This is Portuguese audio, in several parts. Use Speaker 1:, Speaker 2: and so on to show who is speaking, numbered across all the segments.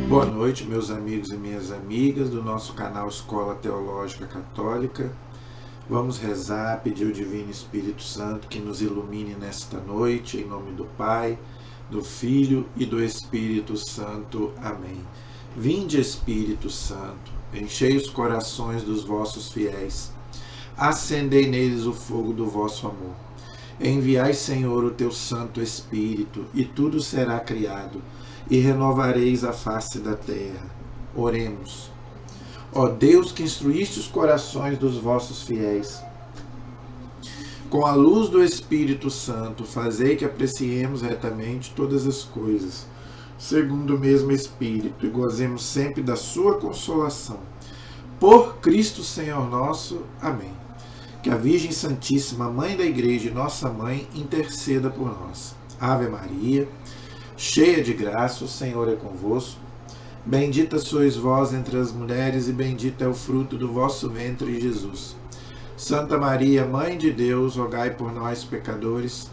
Speaker 1: Boa noite, meus amigos e minhas amigas do nosso canal Escola Teológica Católica. Vamos rezar, pedir ao Divino Espírito Santo que nos ilumine nesta noite, em nome do Pai, do Filho e do Espírito Santo. Amém. Vinde, Espírito Santo, enchei os corações dos vossos fiéis, acendei neles o fogo do vosso amor. Enviai, Senhor, o teu Santo Espírito, e tudo será criado, e renovareis a face da terra. Oremos. Ó Deus, que instruíste os corações dos vossos fiéis, com a luz do Espírito Santo, fazei que apreciemos retamente todas as coisas, segundo o mesmo Espírito, e gozemos sempre da sua consolação. Por Cristo Senhor nosso. Amém. Que a Virgem Santíssima, Mãe da Igreja e nossa Mãe, interceda por nós. Ave Maria, cheia de graça, o Senhor é convosco. Bendita sois vós entre as mulheres, e bendito é o fruto do vosso ventre, Jesus. Santa Maria, Mãe de Deus, rogai por nós, pecadores,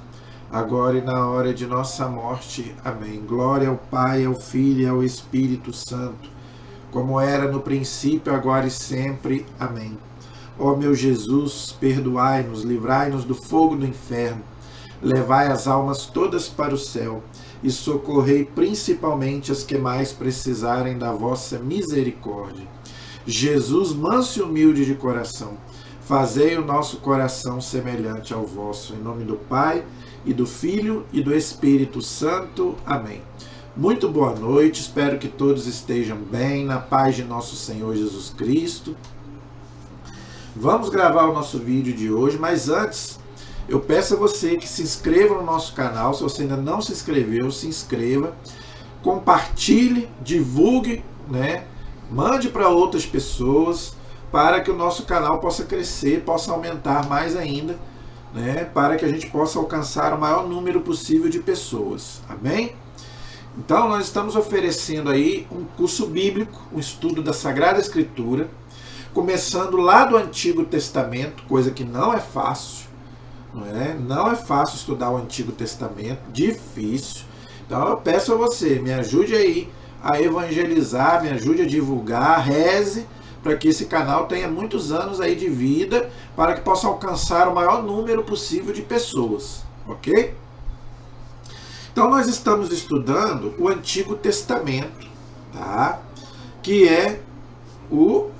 Speaker 1: agora e na hora de nossa morte. Amém. Glória ao Pai, ao Filho e ao Espírito Santo, como era no princípio, agora e sempre. Amém. Ó meu Jesus, perdoai-nos, livrai-nos do fogo do inferno, levai as almas todas para o céu, e socorrei principalmente as que mais precisarem da vossa misericórdia. Jesus, manso e humilde de coração, fazei o nosso coração semelhante ao vosso. Em nome do Pai, e do Filho, e do Espírito Santo. Amém. Muito boa noite, espero que todos estejam bem, na paz de nosso Senhor Jesus Cristo. Vamos gravar o nosso vídeo de hoje, mas antes eu peço a você que se inscreva no nosso canal. Se você ainda não se inscreveu, se inscreva, compartilhe, divulgue, mande para outras pessoas, para que o nosso canal possa crescer, possa aumentar mais ainda, para que a gente possa alcançar o maior número possível de pessoas. Amém? Então nós estamos oferecendo aí um curso bíblico, um estudo da Sagrada Escritura, começando lá do Antigo Testamento, coisa que não é fácil. Não é fácil estudar o Antigo Testamento, difícil. Então eu peço a você, me ajude aí a evangelizar, me ajude a divulgar, reze, para que esse canal tenha muitos anos aí de vida, para que possa alcançar o maior número possível de pessoas, ok? Então nós estamos estudando o Antigo Testamento, tá? Que é o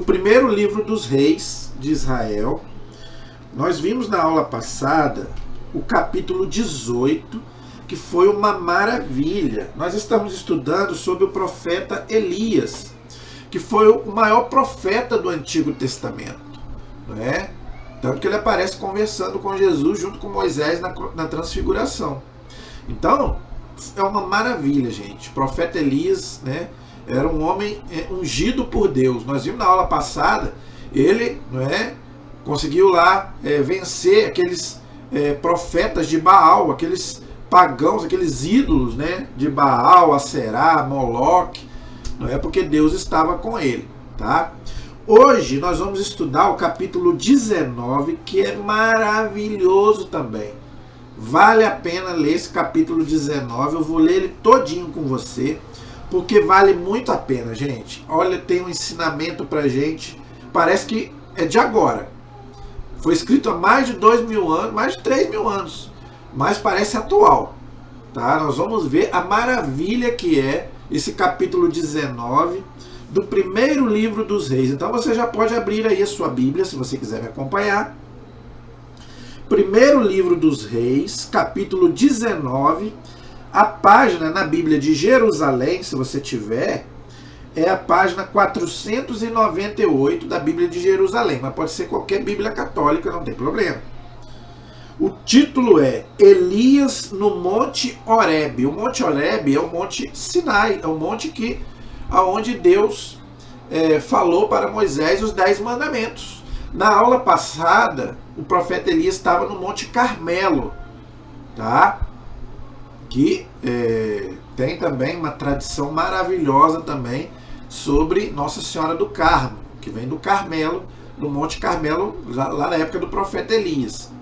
Speaker 1: primeiro livro dos reis de Israel. Nós vimos na aula passada o capítulo 18, que foi uma maravilha. Nós estamos estudando sobre o profeta Elias, que foi o maior profeta do Antigo Testamento, Tanto que ele aparece conversando com Jesus junto com Moisés na transfiguração. Então, é uma maravilha, gente. O profeta Elias, era um homem ungido por Deus. Nós vimos na aula passada, ele conseguiu lá vencer aqueles profetas de Baal, aqueles pagãos, aqueles ídolos de Baal, Aserá, Moloque, porque Deus estava com ele. Tá? Hoje nós vamos estudar o capítulo 19, que é maravilhoso também. Vale a pena ler esse capítulo 19, eu vou ler ele todinho com você, porque vale muito a pena, gente. Olha, tem um ensinamento pra gente, parece que é de agora. Foi escrito há mais de 2.000 anos, mais de 3.000 anos, mas parece atual. Tá? Nós vamos ver a maravilha que é esse capítulo 19 do primeiro livro dos reis. Então você já pode abrir aí a sua Bíblia, se você quiser me acompanhar. Primeiro livro dos reis, capítulo 19, a página na Bíblia de Jerusalém, se você tiver, é a página 498 da Bíblia de Jerusalém, mas pode ser qualquer Bíblia católica, não tem problema. O título é Elias no Monte Horebe. O Monte Horebe é o Monte Sinai, é o monte onde Deus falou para Moisés os 10 mandamentos. Na aula passada, o profeta Elias estava no Monte Carmelo, tá? Que tem também uma tradição maravilhosa também sobre Nossa Senhora do Carmo, que vem do Carmelo, do Monte Carmelo, lá na época do profeta Elias.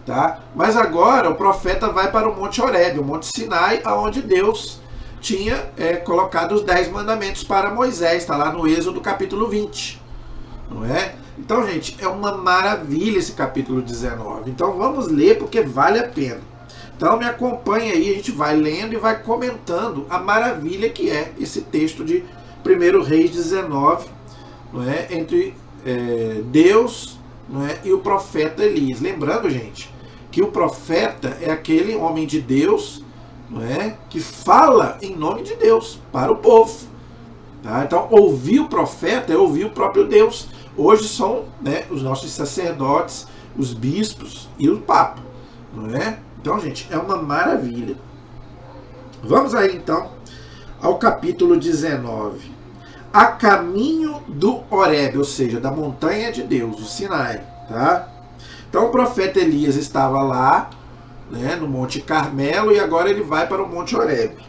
Speaker 1: Tá? Mas agora o profeta vai para o Monte Horebe, o Monte Sinai, onde Deus tinha colocado os 10 mandamentos para Moisés. Está lá no Êxodo capítulo 20. Não é? Então, gente, é uma maravilha esse capítulo 19. Então vamos ler porque vale a pena. Então me acompanha aí, a gente vai lendo e vai comentando a maravilha que é esse texto de 1 Reis 19, não é? Entre Deus, não é? E o profeta Elias. Lembrando, gente, que o profeta é aquele homem de Deus, não é? Que fala em nome de Deus para o povo. Tá? Então, ouvir o profeta é ouvir o próprio Deus. Hoje são, né, os nossos sacerdotes, os bispos e o Papa. Não é? Então, gente, é uma maravilha. Vamos aí, então, ao capítulo 19. A caminho do Horebe, ou seja, da montanha de Deus, o Sinai. Tá? Então, o profeta Elias estava lá, né, no Monte Carmelo, e agora ele vai para o Monte Horebe.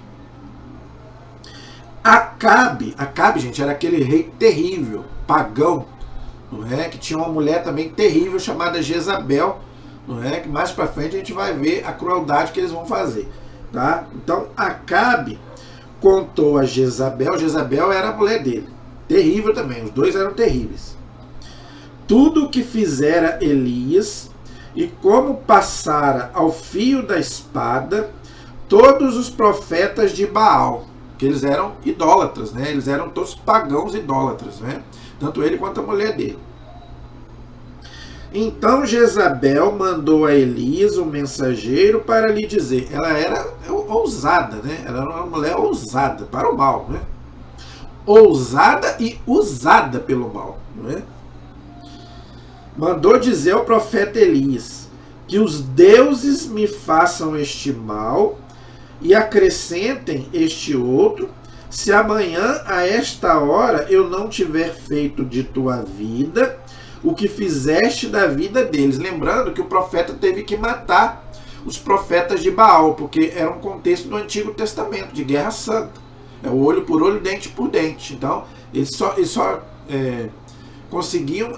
Speaker 1: Acabe, gente, era aquele rei terrível, pagão, não é? Que tinha uma mulher também terrível chamada Jezabel, não é? Que mais para frente a gente vai ver a crueldade que eles vão fazer, tá? Então Acabe contou a Jezabel. Jezabel era a mulher dele, terrível também, os dois eram terríveis. Tudo o que fizera Elias e como passara ao fio da espada todos os profetas de Baal, que eles eram idólatras, né? Eles eram todos pagãos idólatras, né? Tanto ele quanto a mulher dele. Então Jezabel mandou a Elias, o mensageiro, para lhe dizer. Ela era ousada, né? Ela era uma mulher ousada para o mal, né? Ousada e usada pelo mal, não é? Mandou dizer ao profeta Elias que os deuses me façam este mal e acrescentem este outro, se amanhã a esta hora eu não tiver feito de tua vida o que fizeste da vida deles. Lembrando que o profeta teve que matar os profetas de Baal, porque era um contexto do Antigo Testamento, de guerra santa. É o olho por olho, dente por dente. Então, eles só conseguiam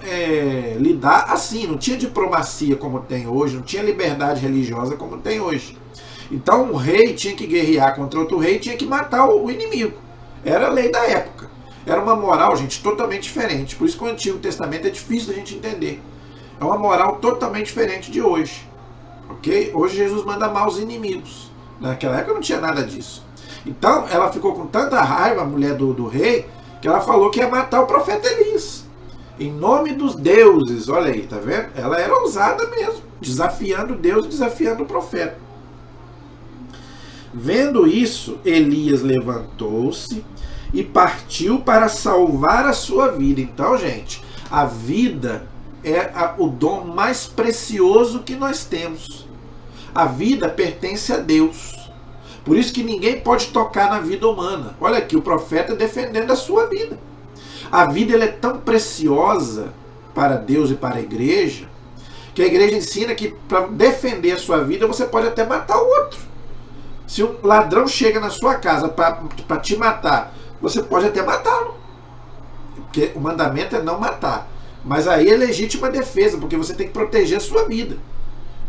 Speaker 1: lidar assim. Não tinha diplomacia como tem hoje, não tinha liberdade religiosa como tem hoje. Então, um rei tinha que guerrear contra outro rei, tinha que matar o inimigo. Era a lei da época. Era uma moral, gente, totalmente diferente. Por isso que o Antigo Testamento é difícil da gente entender. É uma moral totalmente diferente de hoje. Ok? Hoje Jesus manda amar os inimigos. Naquela época não tinha nada disso. Então, ela ficou com tanta raiva, a mulher do rei, que ela falou que ia matar o profeta Elias. Em nome dos deuses, olha aí, tá vendo? Ela era ousada mesmo, desafiando Deus e desafiando o profeta. Vendo isso, Elias levantou-se e partiu para salvar a sua vida. Então, gente, a vida é o dom mais precioso que nós temos. A vida pertence a Deus. Por isso que ninguém pode tocar na vida humana. Olha aqui, o profeta defendendo a sua vida. A vida ela é tão preciosa para Deus e para a igreja, que a igreja ensina que para defender a sua vida você pode até matar o outro. Se um ladrão chega na sua casa para te matar, você pode até matá-lo. Porque o mandamento é não matar. Mas aí é legítima defesa, porque você tem que proteger a sua vida.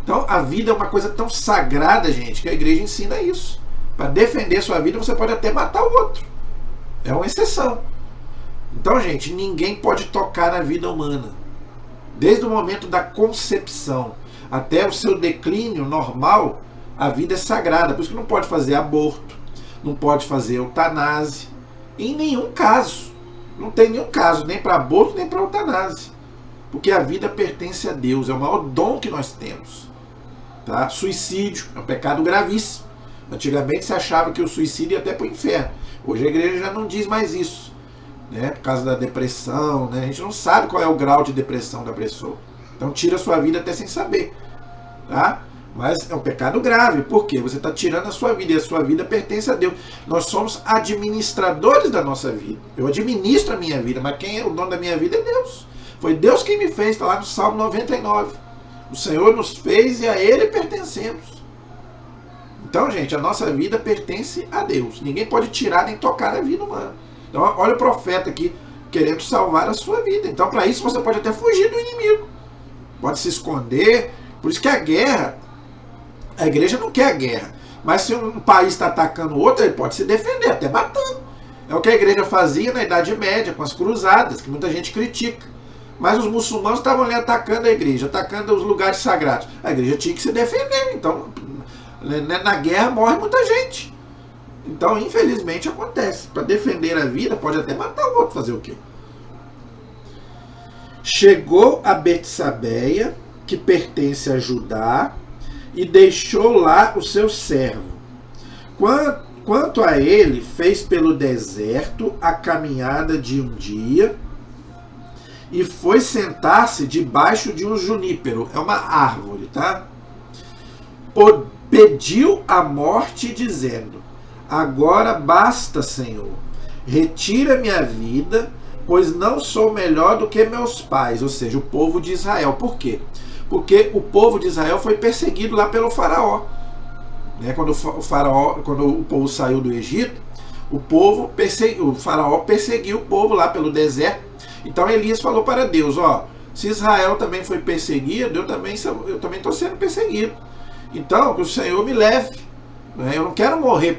Speaker 1: Então a vida é uma coisa tão sagrada, gente, que a igreja ensina isso. Para defender a sua vida, você pode até matar o outro. É uma exceção. Então, gente, ninguém pode tocar na vida humana. Desde o momento da concepção até o seu declínio normal, a vida é sagrada. Por isso que não pode fazer aborto, não pode fazer eutanásia. Em nenhum caso. Não tem nenhum caso, nem para aborto, nem para eutanásia. Porque a vida pertence a Deus, é o maior dom que nós temos. Tá? Suicídio é um pecado gravíssimo. Antigamente se achava que o suicídio ia até para o inferno. Hoje a igreja já não diz mais isso. Né? Por causa da depressão, né? A gente não sabe qual é o grau de depressão da pessoa. Então tira a sua vida até sem saber. Tá? Mas é um pecado grave. Por quê? Você está tirando a sua vida e a sua vida pertence a Deus. Nós somos administradores da nossa vida. Eu administro a minha vida, mas quem é o dono da minha vida é Deus. Foi Deus quem me fez, está lá no Salmo 99. O Senhor nos fez e a Ele pertencemos. Então, gente, a nossa vida pertence a Deus. Ninguém pode tirar nem tocar a vida humana. Então, olha o profeta aqui querendo salvar a sua vida. Então, para isso, você pode até fugir do inimigo. Pode se esconder, Por isso que a igreja não quer a guerra. Mas se um país está atacando o outro, ele pode se defender, até matando. É o que a igreja fazia na Idade Média, com as cruzadas, que muita gente critica. Mas os muçulmanos estavam ali atacando a igreja, atacando os lugares sagrados. A igreja tinha que se defender. Então, na guerra morre muita gente. Então, infelizmente, acontece. Para defender a vida, pode até matar o outro, fazer o quê? Chegou a Betsabeia, que pertence a Judá, e deixou lá o seu servo. Quanto a ele, fez pelo deserto a caminhada de um dia e foi sentar-se debaixo de um junípero. É uma árvore, tá? Pediu a morte, dizendo: agora basta, Senhor, retira minha vida, pois não sou melhor do que meus pais, ou seja, o povo de Israel. Por quê? Porque o povo de Israel foi perseguido lá pelo faraó. Quando o povo saiu do Egito, o faraó perseguiu o povo lá pelo deserto. Então Elias falou para Deus: se Israel também foi perseguido, eu também estou sendo perseguido. Então que o Senhor me leve. Eu não quero morrer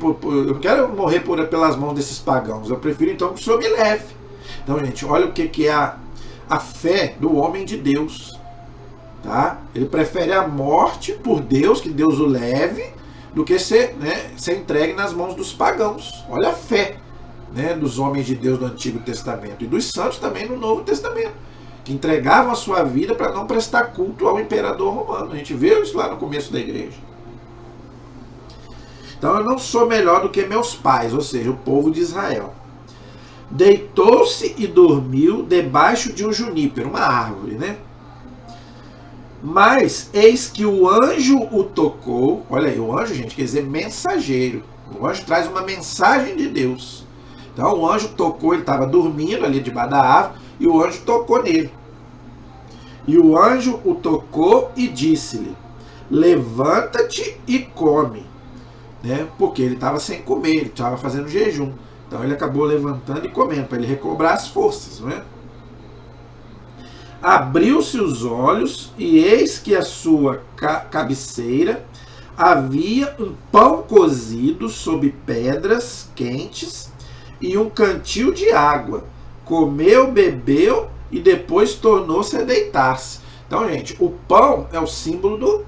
Speaker 1: pelas mãos desses pagãos. Eu prefiro então que o Senhor me leve. Então, gente, olha o que é a fé do homem de Deus. Tá? Ele prefere a morte por Deus, que Deus o leve, do que ser entregue nas mãos dos pagãos. Olha a fé dos homens de Deus do Antigo Testamento e dos santos também no Novo Testamento, que entregavam a sua vida para não prestar culto ao imperador romano. A gente vê isso lá no começo da igreja. Então eu não sou melhor do que meus pais, ou seja, o povo de Israel. Deitou-se e dormiu debaixo de um junípero, uma árvore, Mas eis que o anjo o tocou. Olha aí, o anjo, gente, quer dizer mensageiro. O anjo traz uma mensagem de Deus. Então o anjo tocou, ele estava dormindo ali debaixo da árvore, e o anjo tocou nele. E o anjo o tocou e disse-lhe: levanta-te e come. Porque ele estava sem comer, ele estava fazendo jejum. Então ele acabou levantando e comendo, para ele recobrar as forças. Abriu-se os olhos, e eis que à sua cabeceira havia um pão cozido sob pedras quentes e um cantil de água. Comeu, bebeu e depois tornou-se a deitar-se. Então, gente, o pão é o símbolo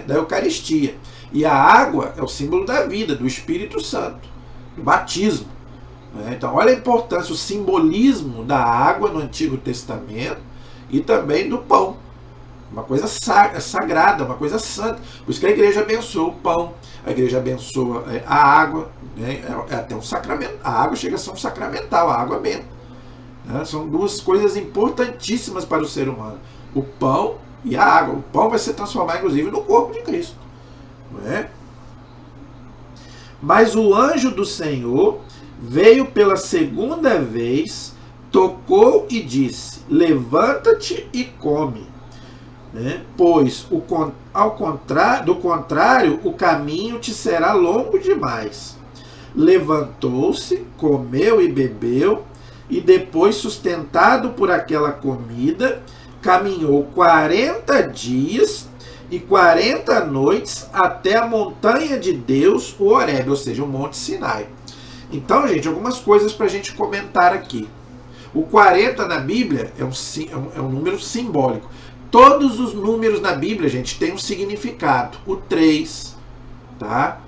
Speaker 1: da Eucaristia. E a água é o símbolo da vida, do Espírito Santo, do batismo. Então, olha a importância, o simbolismo da água no Antigo Testamento e também do pão. Uma coisa sagrada, uma coisa santa. Por isso que a igreja abençoa o pão, a igreja abençoa a água. É até um sacramento. A água chega a ser um sacramental, a água benta. São duas coisas importantíssimas para o ser humano: o pão e a água. O pão vai se transformar, inclusive, no corpo de Cristo. Mas o anjo do Senhor veio pela segunda vez, tocou e disse: levanta-te e come. Pois, do contrário, o caminho te será longo demais. Levantou-se, comeu e bebeu, e depois, sustentado por aquela comida, caminhou 40 dias e 40 noites até a montanha de Deus, o Horebe, ou seja, o Monte Sinai. Então, gente, algumas coisas para a gente comentar aqui. O 40 na Bíblia é um número simbólico. Todos os números na Bíblia, gente, têm um significado. O 3, tá?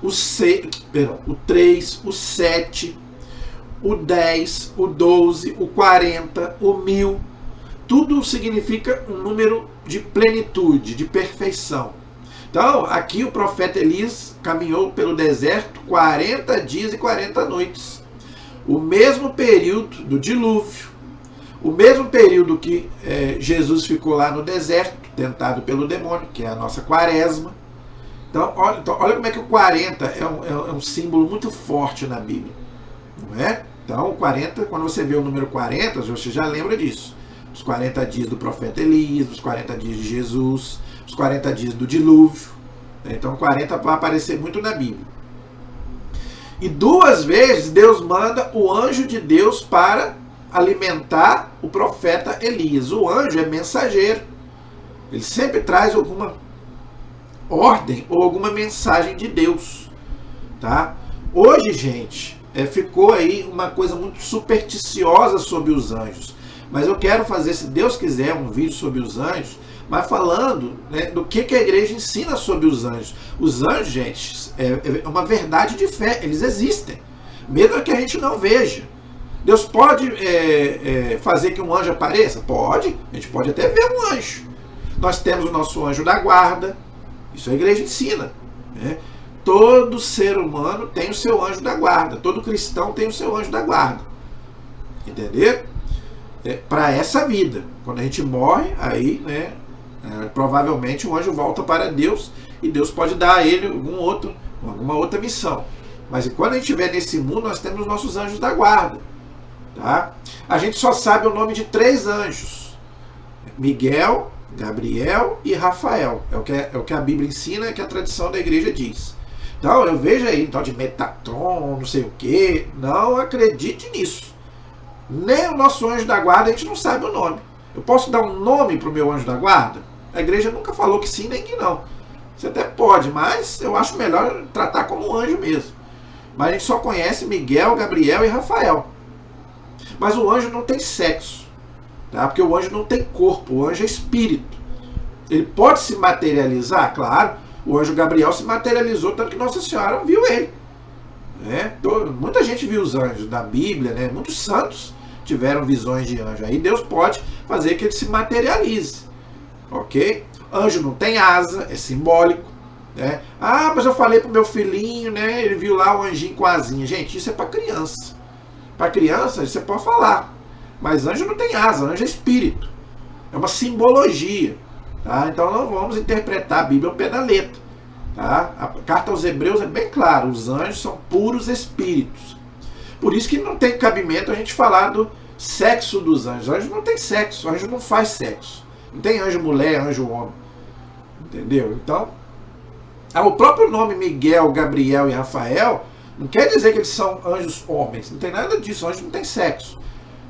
Speaker 1: O 3, o 7, o 10, o 12, o 40, o 1000. Tudo significa um número de plenitude, de perfeição. Então, aqui o profeta Elias caminhou pelo deserto 40 dias e 40 noites. O mesmo período do dilúvio. O mesmo período que Jesus ficou lá no deserto, tentado pelo demônio, que é a nossa quaresma. Então, olha como é que o 40 é um símbolo muito forte na Bíblia. Não é? Então, o 40, quando você vê o número 40, você já lembra disso. Os 40 dias do profeta Elias, os 40 dias de Jesus, os 40 dias do dilúvio. Então, 40 vai aparecer muito na Bíblia. E 2 vezes Deus manda o anjo de Deus para alimentar o profeta Elias. O anjo é mensageiro. Ele sempre traz alguma ordem ou alguma mensagem de Deus, tá? Hoje, gente, ficou aí uma coisa muito supersticiosa sobre os anjos, mas eu quero fazer, se Deus quiser, um vídeo sobre os anjos, mas falando, né, do que a igreja ensina sobre os anjos. Os anjos, gente, é uma verdade de fé, eles existem, mesmo que a gente não veja. Deus pode fazer que um anjo apareça? Pode, a gente pode até ver um anjo. Nós temos o nosso anjo da guarda, isso a igreja ensina, né? Todo ser humano tem o seu anjo da guarda, todo cristão tem o seu anjo da guarda, entendeu? Para essa vida, quando a gente morre, aí, né, provavelmente o anjo volta para Deus e Deus pode dar a ele alguma outra missão. Mas quando a gente estiver nesse mundo, nós temos os nossos anjos da guarda, tá? A gente só sabe o nome de 3 anjos: Miguel, Gabriel e Rafael. É o que a Bíblia ensina, é o que a tradição da igreja diz. Então eu vejo aí, tal de Metatron, não sei o que, não acredite nisso. Nem o nosso anjo da guarda a gente não sabe o nome. Eu posso dar um nome para o meu anjo da guarda? A igreja nunca falou que sim nem que não. Você até pode, mas eu acho melhor tratar como um anjo mesmo. Mas a gente só conhece Miguel, Gabriel e Rafael. Mas o anjo não tem sexo, tá? Porque o anjo não tem corpo, o anjo é espírito. Ele pode se materializar, claro. O anjo Gabriel se materializou, tanto que Nossa Senhora viu ele, né? Muita gente viu os anjos na Bíblia, né? Muitos santos tiveram visões de anjo. Aí Deus pode fazer que ele se materialize, ok? Anjo não tem asa, é simbólico, né? Ah, mas eu falei pro meu filhinho, né? Ele viu lá o anjinho com asinha. Gente, isso é para criança. Para criança você pode falar, mas anjo não tem asa, anjo é espírito, é uma simbologia, tá? Então não vamos interpretar a Bíblia ao pé da letra, tá? A carta aos Hebreus é bem clara: os anjos são puros espíritos. Por isso que não tem cabimento a gente falar do sexo dos anjos. Anjo não tem sexo, anjo não faz sexo, não tem anjo mulher, anjo homem, entendeu? Então o próprio nome Miguel, Gabriel e Rafael não quer dizer que eles são anjos homens, não tem nada disso. Anjo não tem sexo,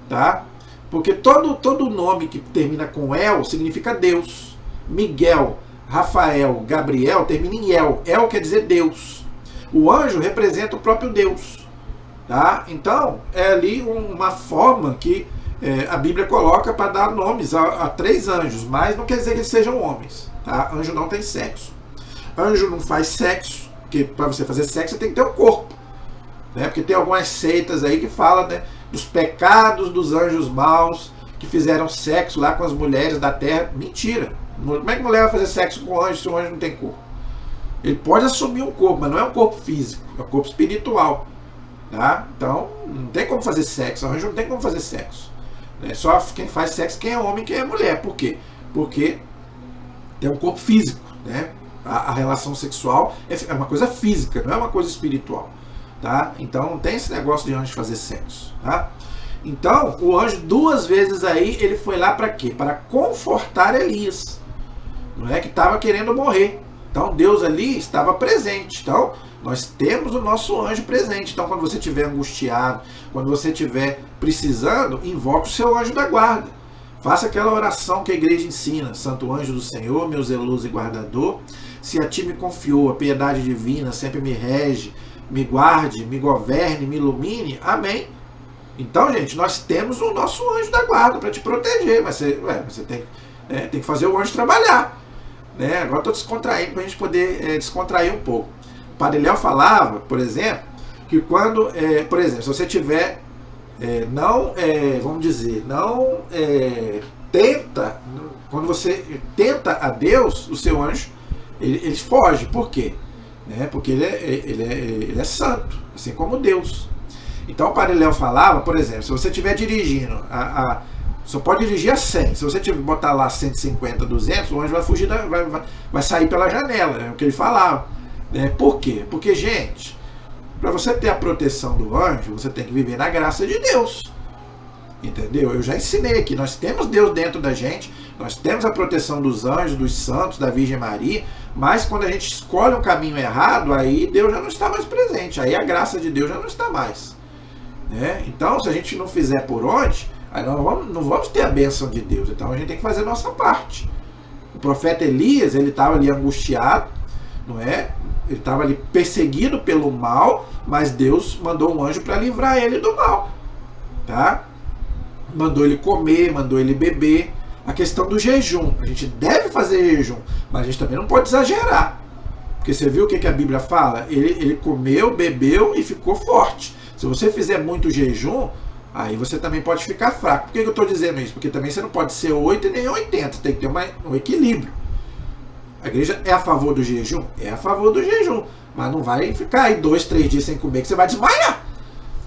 Speaker 1: tá? Porque todo nome que termina com El significa Deus. Miguel, Rafael, Gabriel termina em El. El quer dizer Deus. O anjo representa o próprio Deus, tá? Então é ali uma forma que a Bíblia coloca para dar nomes a 3 anjos, mas não quer dizer que eles sejam homens, tá? Anjo não tem sexo. Anjo não faz sexo, porque para você fazer sexo você tem que ter um corpo, né? Porque tem algumas seitas aí que falam, né, dos pecados dos anjos maus que fizeram sexo lá com as mulheres da terra. Mentira! Como é que mulher vai fazer sexo com anjo se o anjo não tem corpo? Ele pode assumir um corpo, mas não é um corpo físico, é um corpo espiritual, tá? Então não tem como fazer sexo, o anjo não tem como fazer sexo, né? Só quem faz sexo, quem é homem, quem é mulher. Por quê? Porque tem um corpo físico, né? A relação sexual é uma coisa física, não é uma coisa espiritual, tá? Então não tem esse negócio de anjo fazer sexo, tá? Então o anjo 2 vezes aí ele foi lá para quê? Para confortar Elias, não é, que estava querendo morrer. Então Deus ali estava presente. Então nós temos o nosso anjo presente. Então quando você estiver angustiado, quando você estiver precisando, invoque o seu anjo da guarda. Faça aquela oração que a igreja ensina: Santo anjo do Senhor, meu zeloso e guardador, se a ti me confiou a piedade divina, sempre me rege, me guarde, me governe, me ilumine. Amém. Então, gente, nós temos o nosso anjo da guarda para te proteger, mas você tem que fazer o anjo trabalhar, né? Agora estou descontraindo para a gente poder descontrair um pouco. O Padre Léo falava, por exemplo, que quando, por exemplo, se você tiver, vamos dizer, quando você tenta a Deus, o seu anjo, ele foge. Por quê? Porque ele é santo, assim como Deus. Então o Padre Léo falava, por exemplo, se você estiver dirigindo, só pode dirigir a 100. Se você botar lá 150, 200, o anjo vai fugir, vai sair pela janela. É o que ele falava, né? Por quê? Porque, gente, para você ter a proteção do anjo, você tem que viver na graça de Deus. Entendeu? Eu já ensinei aqui, nós temos Deus dentro da gente, nós temos a proteção dos anjos, dos santos, da Virgem Maria, mas quando a gente escolhe um caminho errado, aí Deus já não está mais presente, aí a graça de Deus já não está mais, né? Então, se a gente não fizer por onde, aí nós não vamos ter a bênção de Deus. Então a gente tem que fazer a nossa parte. profeta Elias, ele estava ali angustiado, não é? Ele estava ali perseguido pelo mal, mas Deus mandou um anjo para livrar ele do mal, tá? Mandou ele comer, mandou ele beber. A questão do jejum, a gente deve fazer jejum, mas a gente também não pode exagerar. Porque você viu o que a Bíblia fala? Ele comeu, bebeu e ficou forte. Se você fizer muito jejum, aí você também pode ficar fraco. Por que eu estou dizendo isso? Porque também você não pode ser 8 e nem 80, tem que ter um equilíbrio. A igreja é a favor do jejum? É a favor do jejum, mas não vai ficar aí 2, 3 dias sem comer que você vai desmaiar.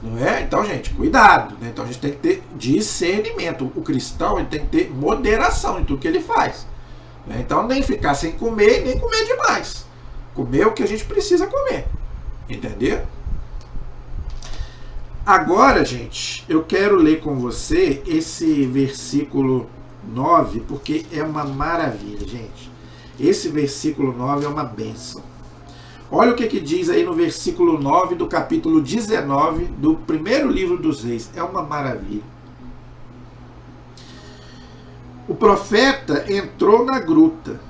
Speaker 1: Não é? Então, gente, cuidado, né? Então a gente tem que ter discernimento. O cristão, ele tem que ter moderação em tudo que ele faz, né? Então, nem ficar sem comer, nem comer demais. Comer o que a gente precisa comer. Entendeu? Agora, gente, eu quero ler com você esse versículo 9, porque é uma maravilha, gente. Esse versículo 9 é uma bênção. Olha o que diz aí no versículo 9 do capítulo 19 do primeiro livro dos Reis. É uma maravilha. O profeta entrou na gruta,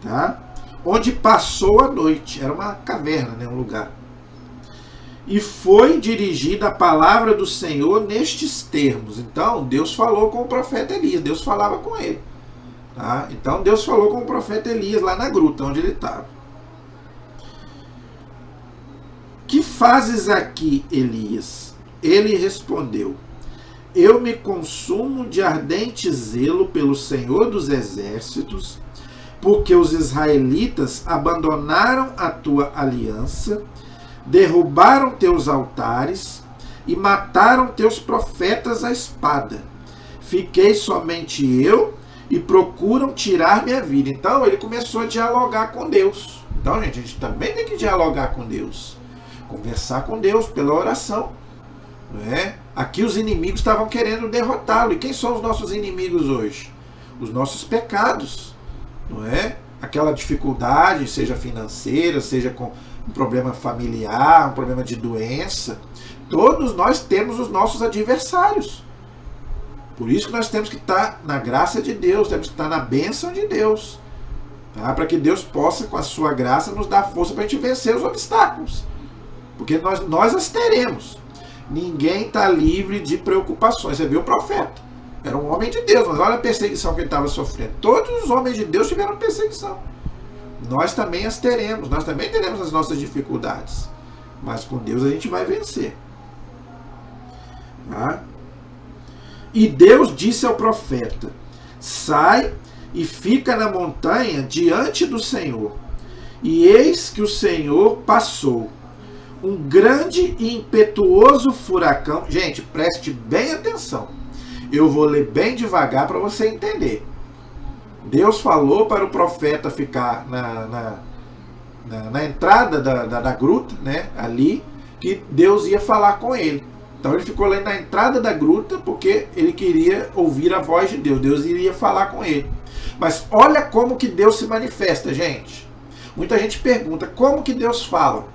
Speaker 1: tá? Onde passou a noite. Era uma caverna, né? Um lugar. E foi dirigida a palavra do Senhor nestes termos. Então, Deus falou com o profeta Elias. Deus falava com ele. Tá? Então, Deus falou com o profeta Elias lá na gruta, onde ele estava. Que fazes aqui, Elias? Ele respondeu: eu me consumo de ardente zelo pelo Senhor dos Exércitos, porque os israelitas abandonaram a tua aliança, derrubaram teus altares e mataram teus profetas à espada. Fiquei somente eu e procuram tirar minha vida. Então ele começou a dialogar com Deus. Então, gente, a gente também tem que dialogar com Deus. Conversar com Deus pela oração. Não é? Aqui os inimigos estavam querendo derrotá-lo. E quem são os nossos inimigos hoje? Os nossos pecados. Não é? Aquela dificuldade, seja financeira, seja com um problema familiar, um problema de doença. Todos nós temos os nossos adversários. Por isso que nós temos que estar na graça de Deus, temos que estar na bênção de Deus. Tá? Para que Deus possa, com a sua graça, nos dar força para a gente vencer os obstáculos. Porque nós as teremos. Ninguém está livre de preocupações. Você viu o profeta? Era um homem de Deus, mas olha a perseguição que ele estava sofrendo. Todos os homens de Deus tiveram perseguição. Nós também as teremos. Nós também teremos as nossas dificuldades. Mas com Deus a gente vai vencer. Tá? E Deus disse ao profeta: sai e fica na montanha diante do Senhor. E eis que o Senhor passou. Um grande e impetuoso furacão. Gente, preste bem atenção. Eu vou ler bem devagar para você entender. Deus falou para o profeta ficar na entrada da gruta, né, ali, que Deus ia falar com ele. Então ele ficou lá na entrada da gruta porque ele queria ouvir a voz de Deus. Deus iria falar com ele. Mas olha como que Deus se manifesta, gente. Muita gente pergunta, como que Deus fala?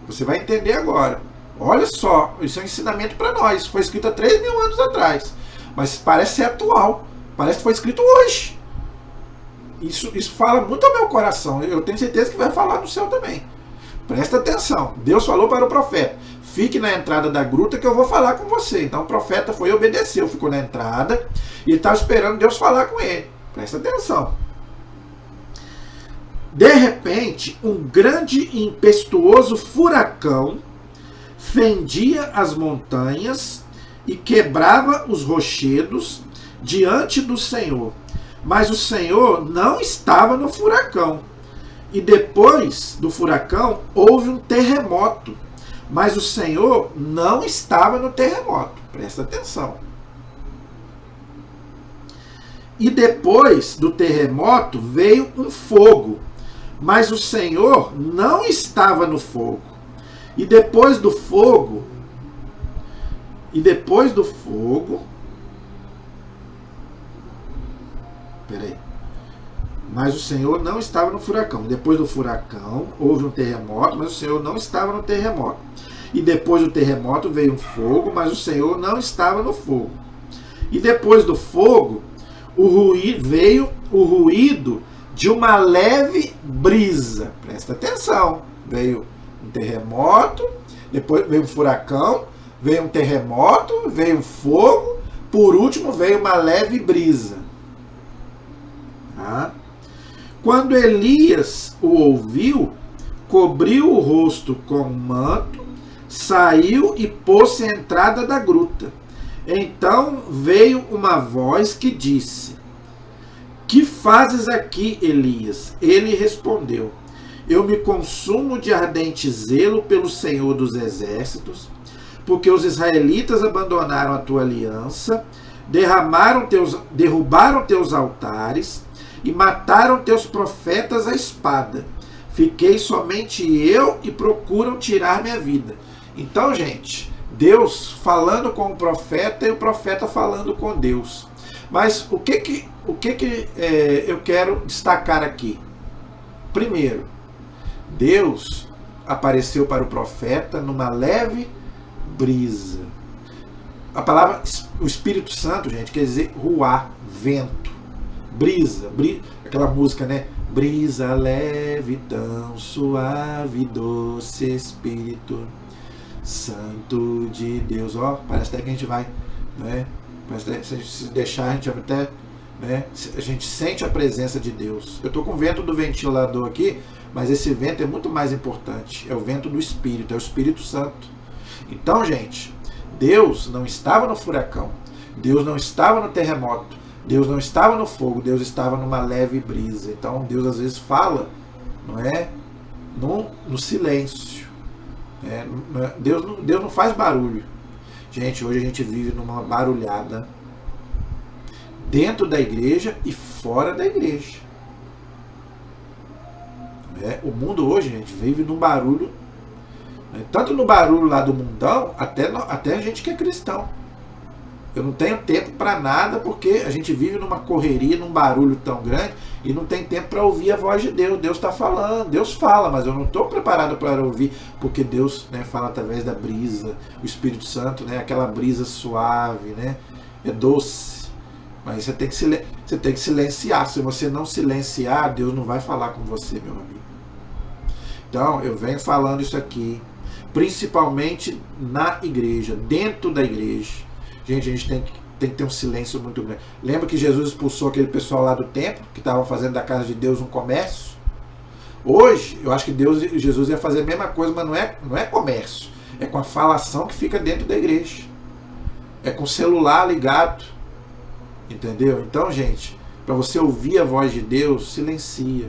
Speaker 1: Você vai entender agora. Olha só, isso é um ensinamento para nós. Foi escrito há 3.000 anos atrás. Mas parece ser atual. Parece que foi escrito hoje. Isso fala muito ao meu coração. Eu tenho certeza que vai falar no seu também. Presta atenção. Deus falou para o profeta: fique na entrada da gruta que eu vou falar com você. Então o profeta foi e obedeceu. Ficou na entrada e estava esperando Deus falar com ele. Presta atenção. De repente, um grande e impetuoso furacão fendia as montanhas e quebrava os rochedos diante do Senhor. Mas o Senhor não estava no furacão. E depois do furacão houve um terremoto. Mas o Senhor não estava no terremoto. Presta atenção. E depois do terremoto veio um fogo. Mas o Senhor não estava no fogo. E depois do fogo. Peraí. Mas o Senhor não estava no furacão. Depois do furacão houve um terremoto, mas o Senhor não estava no terremoto. E depois do terremoto veio um fogo, mas o Senhor não estava no fogo. E depois do fogo, veio o ruído de uma leve brisa. Presta atenção. Veio um terremoto, depois veio um furacão, veio um terremoto, veio um fogo, por último veio uma leve brisa. Tá? Quando Elias o ouviu, cobriu o rosto com um manto, saiu e pôs-se à entrada da gruta. Então veio uma voz que disse: que fazes aqui, Elias? Ele respondeu: eu me consumo de ardente zelo pelo Senhor dos Exércitos, porque os israelitas abandonaram a tua aliança, derrubaram teus altares e mataram teus profetas à espada. Fiquei somente eu e procuram tirar minha vida. Então, gente, Deus falando com o profeta e o profeta falando com Deus. Mas o que eu quero destacar aqui? Primeiro, Deus apareceu para o profeta numa leve brisa. A palavra, o Espírito Santo, gente, quer dizer ruá, vento. Brisa, aquela música, né? Brisa leve, tão suave, doce Espírito Santo de Deus. Ó, parece até que a gente vai, né? Se deixar, a gente até, né? A gente sente a presença de Deus. Eu estou com o vento do ventilador aqui, mas esse vento é muito mais importante. É o vento do Espírito, é o Espírito Santo. Então, gente, Deus não estava no furacão, Deus não estava no terremoto, Deus não estava no fogo, Deus estava numa leve brisa. Então Deus às vezes fala, não é? No silêncio. Deus não faz barulho. Gente, hoje a gente vive numa barulhada dentro da igreja e fora da igreja. O mundo hoje, gente, vive num barulho, tanto no barulho lá do mundão, até a gente que é cristão. Eu não tenho tempo para nada, porque a gente vive numa correria, num barulho tão grande, e não tem tempo para ouvir a voz de Deus. Deus está falando, Deus fala, mas eu não estou preparado para ouvir, porque Deus, né, fala através da brisa, o Espírito Santo, né, aquela brisa suave, né, é doce, mas você tem que silenciar. Se você não silenciar, Deus não vai falar com você, meu amigo. Então, eu venho falando isso aqui, principalmente na igreja, dentro da igreja. Gente, a gente tem que ter um silêncio muito grande. Lembra que Jesus expulsou aquele pessoal lá do templo, que estavam fazendo da casa de Deus um comércio? Hoje, eu acho que Jesus ia fazer a mesma coisa, mas não é comércio. É com a falação que fica dentro da igreja. É com o celular ligado. Entendeu? Então, gente, para você ouvir a voz de Deus, silencia.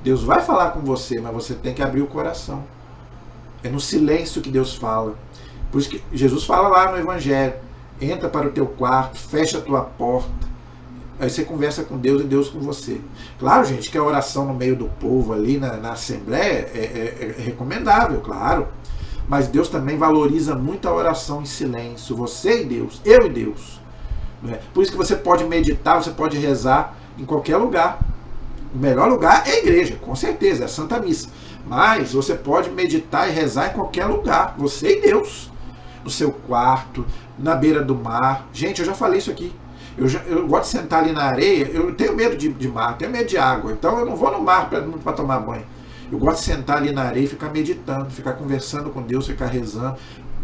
Speaker 1: Deus vai falar com você, mas você tem que abrir o coração. É no silêncio que Deus fala. Por isso que Jesus fala lá no Evangelho: entra para o teu quarto, fecha a tua porta. Aí você conversa com Deus e Deus com você. Claro, gente, que a oração no meio do povo ali na Assembleia é recomendável, claro. Mas Deus também valoriza muito a oração em silêncio. Você e Deus, eu e Deus. Não é? Por isso que você pode meditar, você pode rezar em qualquer lugar. O melhor lugar é a igreja, com certeza, é a Santa Missa. Mas você pode meditar e rezar em qualquer lugar. Você e Deus. No seu quarto, na beira do mar. Gente, eu já falei isso aqui. Eu gosto de sentar ali na areia. Eu tenho medo de mar, tenho medo de água. Então eu não vou no mar para tomar banho. Eu gosto de sentar ali na areia e ficar meditando, ficar conversando com Deus, ficar rezando.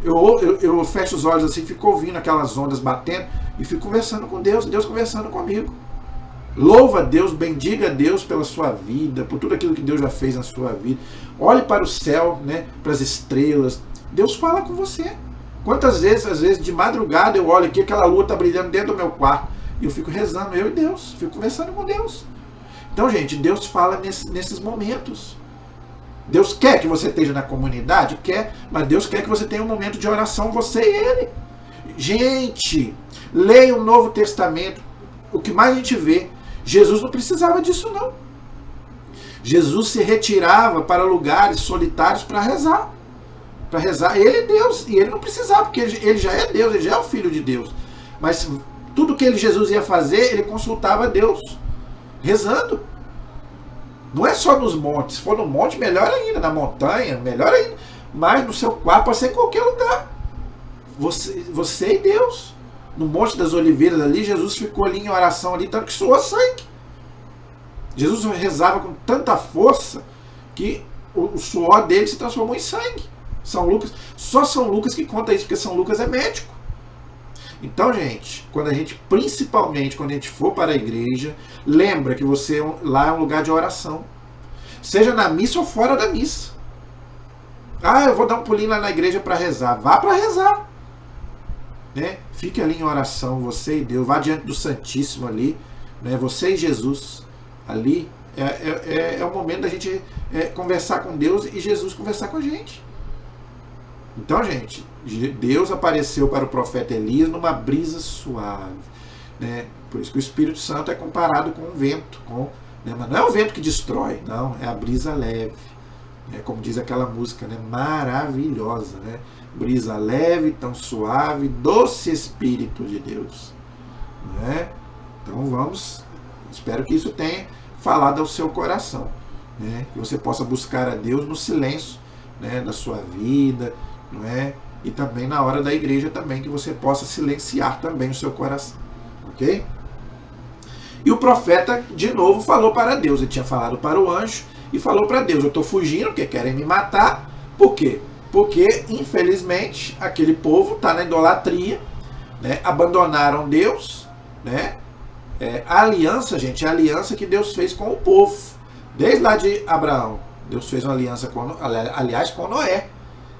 Speaker 1: Eu fecho os olhos assim, fico ouvindo aquelas ondas batendo e fico conversando com Deus, Deus conversando comigo. Louva a Deus, bendiga a Deus pela sua vida, por tudo aquilo que Deus já fez na sua vida. Olhe para o céu, né, para as estrelas. Deus fala com você. Quantas vezes, às vezes, de madrugada eu olho aqui, aquela lua está brilhando dentro do meu quarto, e eu fico rezando, eu e Deus, fico conversando com Deus. Então, gente, Deus fala nesses momentos. Deus quer que você esteja na comunidade? Quer, mas Deus quer que você tenha um momento de oração, você e Ele. Gente, leia o Novo Testamento, o que mais a gente vê, Jesus não precisava disso não. Jesus se retirava para lugares solitários para rezar. Para rezar, ele é Deus, e ele não precisava, porque ele já é Deus, ele já é o Filho de Deus. Mas tudo que Jesus ia fazer, ele consultava Deus, rezando. Não é só nos montes, se for no monte, melhor ainda, na montanha, melhor ainda. Mas no seu quarto, pode ser em qualquer lugar. Você e Deus. No Monte das Oliveiras ali, Jesus ficou ali em oração ali, tanto que suou sangue. Jesus rezava com tanta força que o suor dele se transformou em sangue. São Lucas, só São Lucas que conta isso, porque São Lucas é médico. Então, gente, principalmente quando a gente for para a igreja, lembra que você lá é um lugar de oração. Seja na missa ou fora da missa. Ah, eu vou dar um pulinho lá na igreja para rezar. Vá para rezar. Né? Fique ali em oração, você e Deus. Vá diante do Santíssimo ali. Né? Você e Jesus. Ali é o momento da gente conversar com Deus e Jesus conversar com a gente. Então, gente, Deus apareceu para o profeta Elias numa brisa suave. Né? Por isso que o Espírito Santo é comparado com um vento. Né? Mas não é o vento que destrói, não. É a brisa leve. Né? Como diz aquela música, né? Maravilhosa. Né? Brisa leve, tão suave, doce Espírito de Deus. Né? Então vamos, espero que isso tenha falado ao seu coração. Né? Que você possa buscar a Deus no silêncio, né, da sua vida, não é? E também na hora da igreja também, que você possa silenciar também o seu coração, ok? E o profeta de novo falou para Deus. Ele tinha falado para o anjo e falou para Deus: eu estou fugindo porque querem me matar. Por quê? Porque infelizmente aquele povo está na idolatria, né? Abandonaram Deus, né? A aliança, gente, é a aliança que Deus fez com o povo desde lá de Abraão. Deus fez uma aliança com Noé.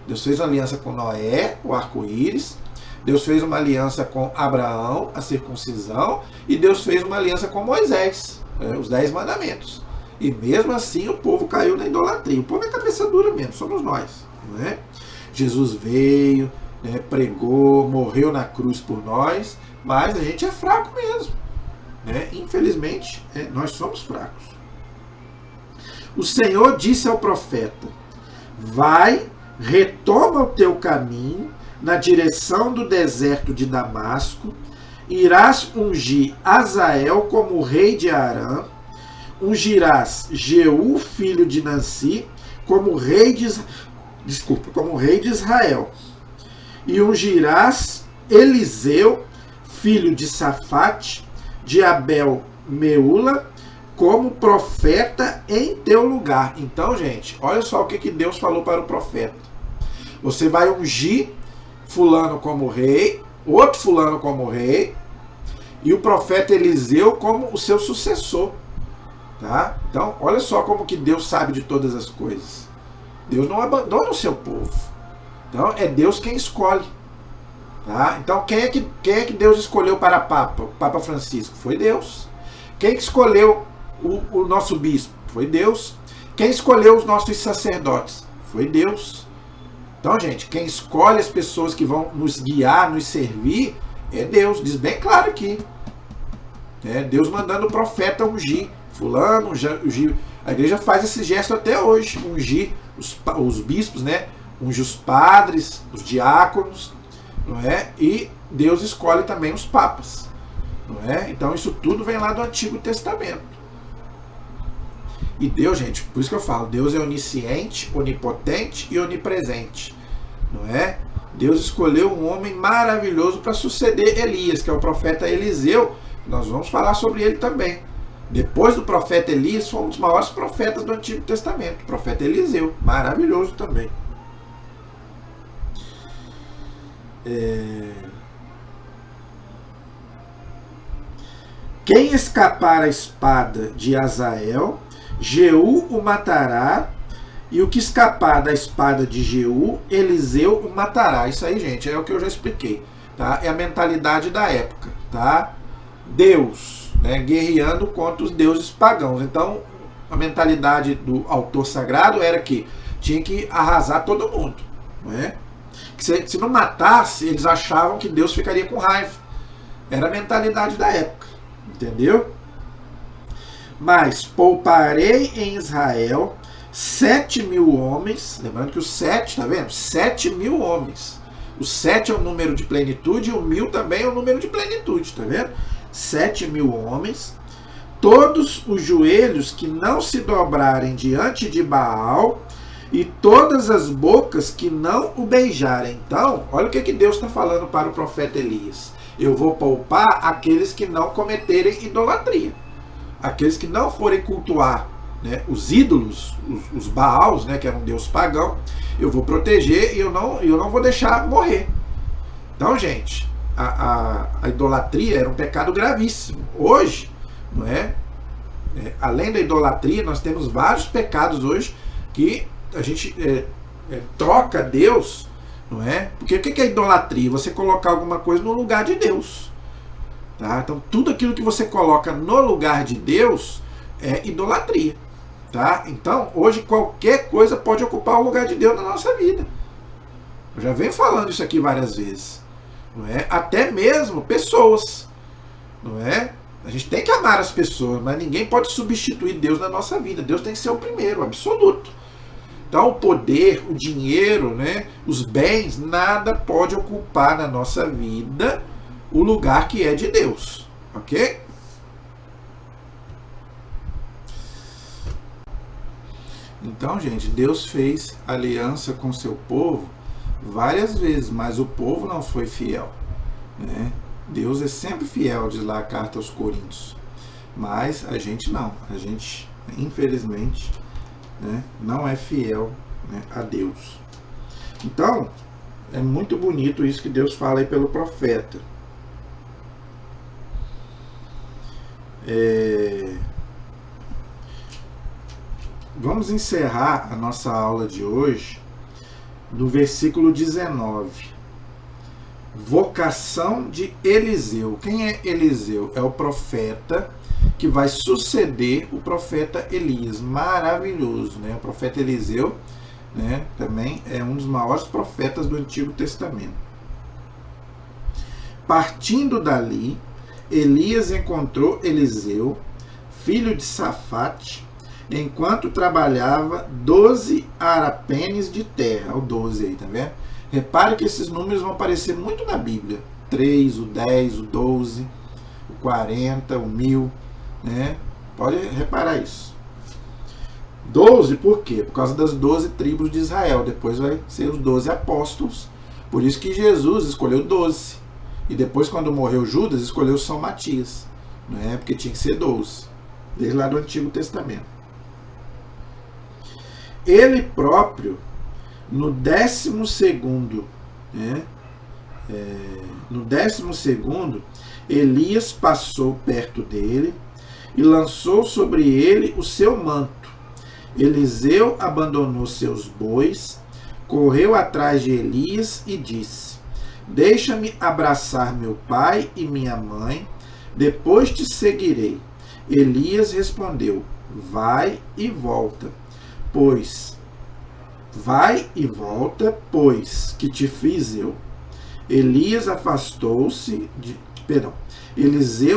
Speaker 1: Deus fez uma aliança com Noé, o arco-íris. Deus fez uma aliança com Abraão, a circuncisão. E Deus fez uma aliança com Moisés, os 10 mandamentos. E mesmo assim o povo caiu na idolatria. O povo é cabeça dura mesmo, somos nós. Não é? Jesus veio, né, pregou, morreu na cruz por nós. Mas a gente é fraco mesmo. Né? Infelizmente, nós somos fracos. O Senhor disse ao profeta: vai, retoma o teu caminho na direção do deserto de Damasco, irás ungir Azael como rei de Arã, ungirás Jeú, filho de Nansi, como rei de Israel, e ungirás Eliseu, filho de Safate, de Abel Meula, como profeta em teu lugar. Então, gente, olha só o que Deus falou para o profeta. Você vai ungir fulano como rei, outro fulano como rei, e o profeta Eliseu como o seu sucessor. Tá? Então, olha só como que Deus sabe de todas as coisas. Deus não abandona o seu povo. Então, é Deus quem escolhe. Tá? Então, quem é que Deus escolheu para Papa? O Papa Francisco? Foi Deus. Quem que escolheu o nosso bispo? Foi Deus. Quem escolheu os nossos sacerdotes? Foi Deus. Então, gente, quem escolhe as pessoas que vão nos guiar, nos servir, é Deus. Diz bem claro aqui. Deus mandando o profeta ungir fulano, ungir. A igreja faz esse gesto até hoje. Ungir os bispos, né? Ungir os padres, os diáconos, não é? E Deus escolhe também os papas. Não é? Então isso tudo vem lá do Antigo Testamento. E Deus, gente, por isso que eu falo, Deus é onisciente, onipotente e onipresente. Não é? Deus escolheu um homem maravilhoso para suceder Elias, que é o profeta Eliseu. Nós vamos falar sobre ele também. Depois do profeta Elias, foi um dos maiores profetas do Antigo Testamento. O profeta Eliseu, maravilhoso também. Quem escapar à espada de Azael, Jeú o matará, e o que escapar da espada de Jeú, Eliseu o matará. Isso aí, gente, é o que eu já expliquei. Tá? É a mentalidade da época. Tá? Deus, né, guerreando contra os deuses pagãos. Então, a mentalidade do autor sagrado era que tinha que arrasar todo mundo. Não é? Que se não matasse, eles achavam que Deus ficaria com raiva. Era a mentalidade da época. Entendeu? Mas pouparei em Israel 7.000 homens. Lembrando que o 7, tá vendo? 7.000 homens. O 7 é o número de plenitude e o 1.000 também é o número de plenitude, tá vendo? 7.000 homens. Todos os joelhos que não se dobrarem diante de Baal e todas as bocas que não o beijarem. Então, olha o que Deus está falando para o profeta Elias. Eu vou poupar aqueles que não cometerem idolatria. aqueles que não forem cultuar, né, os ídolos, os Baals, né, que era um deus pagão, eu vou proteger e eu não vou deixar morrer. Então, gente, a idolatria era um pecado gravíssimo. Hoje, não é? Além da idolatria, nós temos vários pecados hoje que a gente troca Deus, não é? Porque o que é idolatria? Você colocar alguma coisa no lugar de Deus. Tá? Então, tudo aquilo que você coloca no lugar de Deus é idolatria. Tá? Então, hoje qualquer coisa pode ocupar o lugar de Deus na nossa vida. Eu já venho falando isso aqui várias vezes. Não é? Até mesmo pessoas. Não é? A gente tem que amar as pessoas, mas ninguém pode substituir Deus na nossa vida. Deus tem que ser o primeiro, o absoluto. Então, o poder, o dinheiro, né, os bens, nada pode ocupar na nossa vida o lugar que é de Deus. Ok? Então, gente, Deus fez aliança com seu povo várias vezes, mas o povo não foi fiel, né? Deus é sempre fiel, diz lá a carta aos Coríntios. Mas a gente não. A gente, infelizmente, né, não é fiel, né, a Deus. Então, é muito bonito isso que Deus fala aí pelo profeta. Vamos encerrar a nossa aula de hoje no versículo 19. Vocação de Eliseu. Quem é Eliseu? É o profeta que vai suceder o profeta Elias. Maravilhoso, né? O profeta Eliseu, né, também é um dos maiores profetas do Antigo Testamento. Partindo dali, Elias encontrou Eliseu, filho de Safate, enquanto trabalhava 12 arapenes de terra. O 12 aí, tá vendo? Repare que esses números vão aparecer muito na Bíblia. 3, o 10, o 12, o 40, o 1000, né? Pode reparar isso. 12 por quê? Por causa das 12 tribos de Israel. Depois vai ser os 12 apóstolos. Por isso que Jesus escolheu 12. E depois, quando morreu Judas, escolheu São Matias, né? Porque tinha que ser 12. Desde lá do Antigo Testamento. Ele próprio, no 12º, né? No 12º, Elias passou perto dele e lançou sobre ele o seu manto. Eliseu abandonou seus bois, correu atrás de Elias e disse: deixa-me abraçar meu pai e minha mãe, depois te seguirei. Elias respondeu: vai e volta, pois que te fiz eu. Eliseu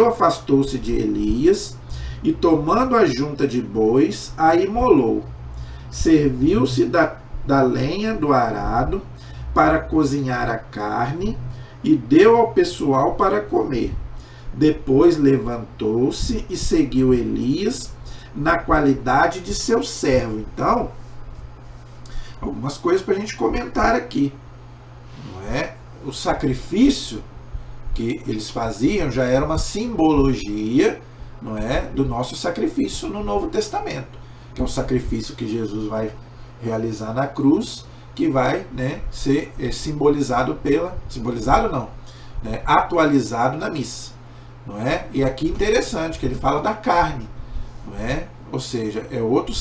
Speaker 1: afastou-se de Elias e, tomando a junta de bois, a imolou. Serviu-se da lenha do arado para cozinhar a carne e deu ao pessoal para comer. Depois levantou-se e seguiu Elias na qualidade de seu servo. Então, algumas coisas para a gente comentar aqui. Não é? O sacrifício que eles faziam já era uma simbologia, não é, do nosso sacrifício no Novo Testamento, que é o sacrifício que Jesus vai realizar na cruz, que vai, né, ser atualizado na missa, não é? E aqui interessante que ele fala da carne, não é? Ou seja, é um outro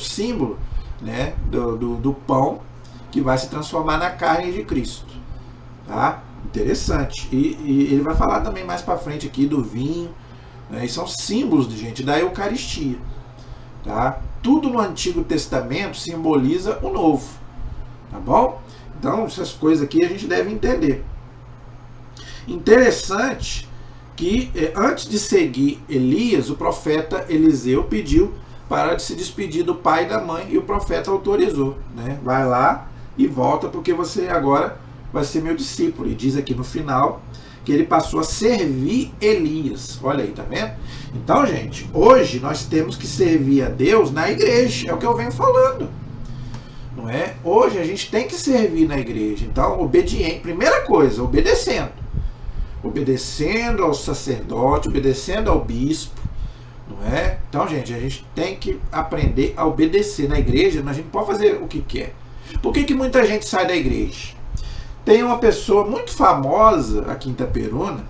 Speaker 1: símbolo, né, do pão que vai se transformar na carne de Cristo, tá? Interessante. E ele vai falar também mais para frente aqui do vinho, né? E são símbolos da Eucaristia, tá? Tudo no Antigo Testamento simboliza o Novo, tá bom? Então essas coisas aqui a gente deve entender. Interessante que antes de seguir Elias, o profeta Eliseu pediu para se despedir do pai e da mãe, e o profeta autorizou, né? Vai lá e volta, porque você agora vai ser meu discípulo. E diz aqui no final que ele passou a servir Elias. Olha aí, tá vendo? Então, gente, hoje nós temos que servir a Deus na igreja. É o que eu venho falando, não é? Hoje a gente tem que servir na igreja. Então, obediente, primeira coisa, obedecendo ao sacerdote, obedecendo ao bispo, não é? Então, gente, a gente tem que aprender a obedecer. Na igreja, a gente não pode fazer o que quer. Por que muita gente sai da igreja? Tem uma pessoa muito famosa aqui em Itaperuna,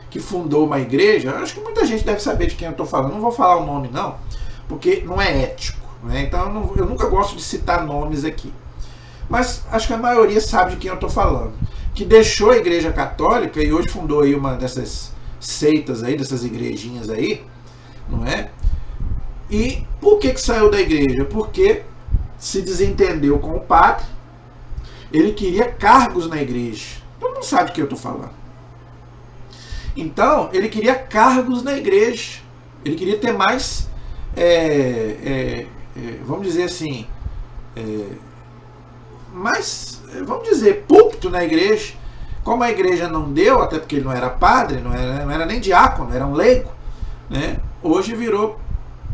Speaker 1: que fundou uma igreja. Acho que muita gente deve saber de quem eu estou falando. Não vou falar o nome, não, porque não é ético, né? Então eu nunca gosto de citar nomes aqui. Mas acho que a maioria sabe de quem eu estou falando. Que deixou a igreja católica e hoje fundou aí uma dessas seitas aí, dessas igrejinhas aí, não é? E por que saiu da igreja? Porque se desentendeu com o padre. Ele queria cargos na igreja. Todo mundo sabe do que eu estou falando. Então, ele queria cargos na igreja. Ele queria ter mais, vamos dizer assim, mais, vamos dizer, púlpito na igreja. Como a igreja não deu, até porque ele não era padre, não era nem diácono, era um leigo, né? Hoje virou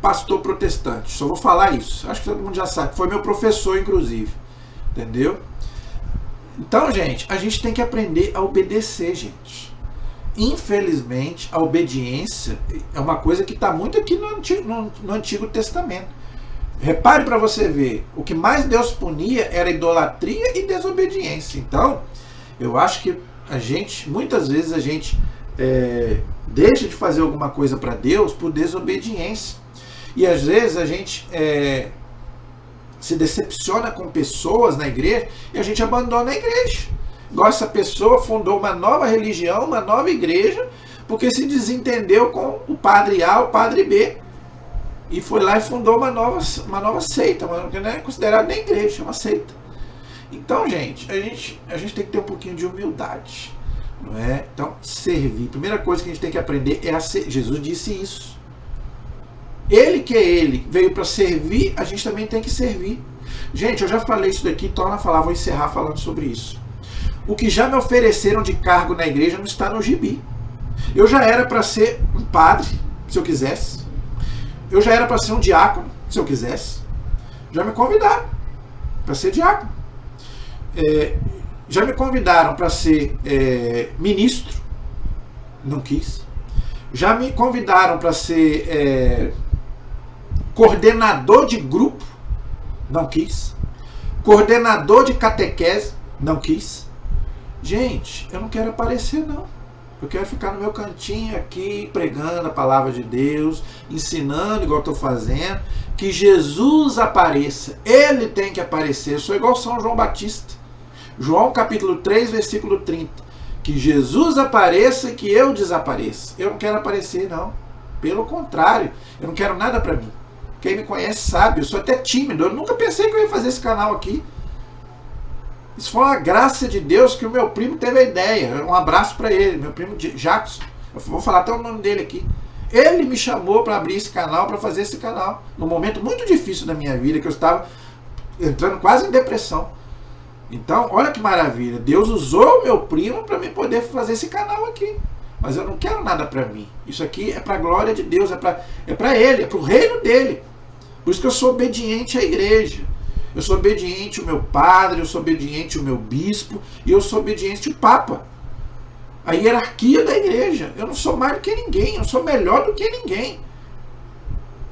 Speaker 1: pastor protestante. Só vou falar isso. Acho que todo mundo já sabe. Foi meu professor, inclusive. Entendeu? Então, gente, a gente tem que aprender a obedecer, gente. Infelizmente, a obediência é uma coisa que está muito aqui no Antigo Testamento. Repare para você ver, o que mais Deus punia era idolatria e desobediência. Então, eu acho que muitas vezes a gente deixa de fazer alguma coisa para Deus por desobediência. E às vezes a gente se decepciona com pessoas na igreja e a gente abandona a igreja. Igual essa pessoa fundou uma nova religião, uma nova igreja, porque se desentendeu com o padre A, o padre B. E foi lá e fundou uma nova seita, que não é considerada nem igreja, é uma seita. Então, gente, a gente tem que ter um pouquinho de humildade, não é? Então, servir. Primeira coisa que a gente tem que aprender é a ser. Jesus disse isso. Ele veio para servir, a gente também tem que servir. Gente, eu já falei isso daqui, torna a falar, vou encerrar falando sobre isso. O que já me ofereceram de cargo na igreja não está no gibi. Eu já era para ser um padre, se eu quisesse. Eu já era para ser um diácono, se eu quisesse. Já me convidaram para ser diácono. Já me convidaram para ser ministro, não quis. Já me convidaram para ser coordenador de grupo, não quis. Coordenador de catequese, não quis. Gente, eu não quero aparecer, não. Eu quero ficar no meu cantinho aqui, pregando a palavra de Deus, ensinando igual eu estou fazendo, que Jesus apareça. Ele tem que aparecer. Eu sou igual São João Batista. João capítulo 3, versículo 30. Que Jesus apareça e que eu desapareça. Eu não quero aparecer, não. Pelo contrário, eu não quero nada para mim. Quem me conhece sabe, eu sou até tímido. Eu nunca pensei que eu ia fazer esse canal aqui. Isso foi uma graça de Deus que o meu primo teve a ideia. Um abraço para ele, meu primo Jackson. Eu vou falar até o nome dele aqui. Ele me chamou para abrir esse canal, para fazer esse canal. Num momento muito difícil da minha vida, que eu estava entrando quase em depressão. Então, olha que maravilha. Deus usou o meu primo para mim poder fazer esse canal aqui. Mas eu não quero nada para mim. Isso aqui é para a glória de Deus, é para Ele, é para o reino dele. Por isso que eu sou obediente à igreja. Eu sou obediente ao meu padre, eu sou obediente ao meu bispo e eu sou obediente ao Papa. A hierarquia da igreja. Eu não sou mais do que ninguém, eu não sou melhor do que ninguém.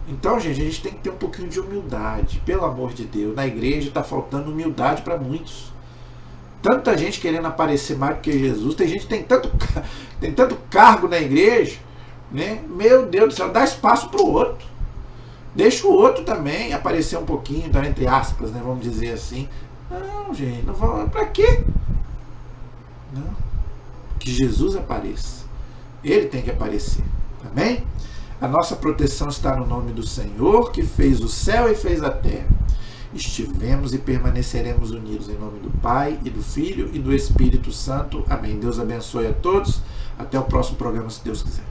Speaker 1: Então, gente, a gente tem que ter um pouquinho de humildade. Pelo amor de Deus, na igreja está faltando humildade para muitos. Tanta gente querendo aparecer mais do que Jesus. Tem gente que tem tanto cargo na igreja, né? Meu Deus do céu, dá espaço para o outro. Deixa o outro também aparecer um pouquinho, tá, entre aspas, né? Vamos dizer assim. Não, gente, não vão. Para quê? Não. Que Jesus apareça. Ele tem que aparecer. Amém? A nossa proteção está no nome do Senhor, que fez o céu e fez a terra. Estivemos e permaneceremos unidos em nome do Pai, e do Filho, e do Espírito Santo. Amém. Deus abençoe a todos. Até o próximo programa, se Deus quiser.